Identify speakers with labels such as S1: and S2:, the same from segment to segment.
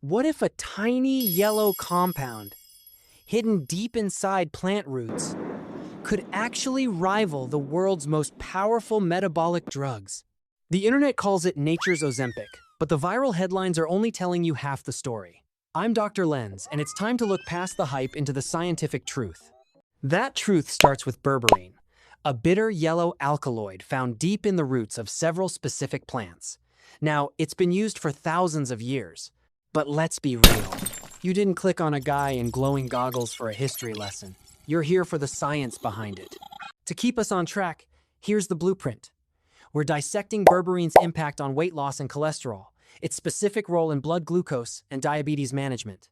S1: What if a tiny yellow compound, hidden deep inside plant roots, could actually rival the world's most powerful metabolic drugs? The internet calls it nature's Ozempic, but the viral headlines are only telling you half the story. I'm Dr. Lenz, and it's time to look past the hype into the scientific truth. That truth starts with berberine, a bitter yellow alkaloid found deep in the roots of several specific plants. Now, it's been used for thousands of years. But let's be real. You didn't click on a guy in glowing goggles for a history lesson. You're here for the science behind it. To keep us on track, here's the blueprint. We're dissecting berberine's impact on weight loss and cholesterol, its specific role in blood glucose and diabetes management.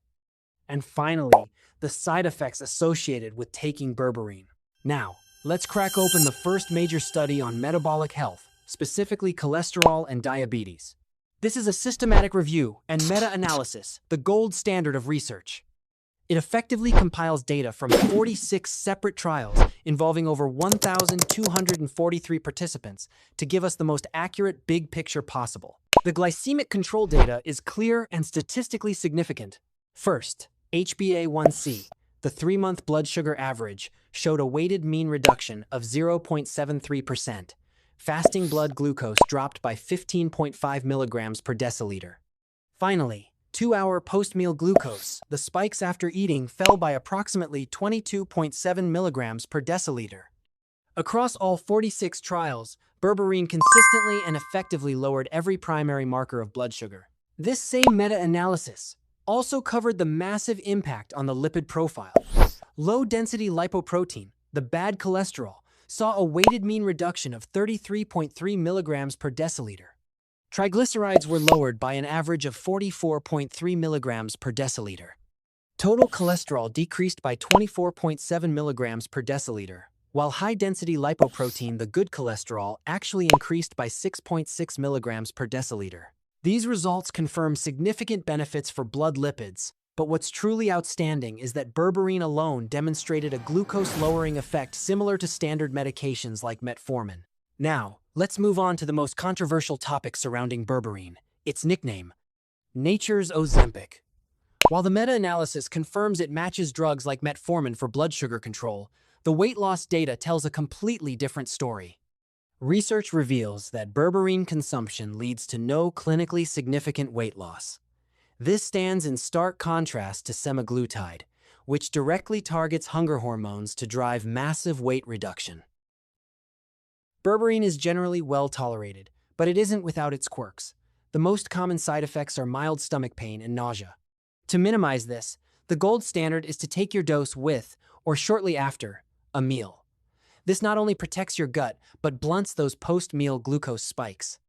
S1: And finally, the side effects associated with taking berberine. Now, let's crack open the first major study on metabolic health, specifically cholesterol and diabetes. This is a systematic review and meta-analysis, the gold standard of research. It effectively compiles data from 46 separate trials involving over 1,243 participants to give us the most accurate big picture possible. The glycemic control data is clear and statistically significant. First, HbA1c, the 3-month blood sugar average, showed a weighted mean reduction of 0.73%. Fasting blood glucose dropped by 15.5 milligrams per deciliter. Finally, 2-hour post-meal glucose, the spikes after eating fell by approximately 22.7 milligrams per deciliter. Across all 46 trials, berberine consistently and effectively lowered every primary marker of blood sugar. This same meta-analysis also covered the massive impact on the lipid profile. Low-density lipoprotein, the bad cholesterol, saw a weighted mean reduction of 33.3 milligrams per deciliter. Triglycerides were lowered by an average of 44.3 milligrams per deciliter. Total cholesterol decreased by 24.7 milligrams per deciliter, while high-density lipoprotein, the good cholesterol, actually increased by 6.6 milligrams per deciliter. These results confirm significant benefits for blood lipids, but what's truly outstanding is that berberine alone demonstrated a glucose-lowering effect similar to standard medications like metformin. Now, let's move on to the most controversial topic surrounding berberine, its nickname, nature's Ozempic. While the meta-analysis confirms it matches drugs like metformin for blood sugar control, the weight loss data tells a completely different story. Research reveals that berberine consumption leads to no clinically significant weight loss. This stands in stark contrast to semaglutide, which directly targets hunger hormones to drive massive weight reduction. Berberine is generally well tolerated, but it isn't without its quirks. The most common side effects are mild stomach pain and nausea. To minimize this, the gold standard is to take your dose with, or shortly after, a meal. This not only protects your gut, but blunts those post-meal glucose spikes.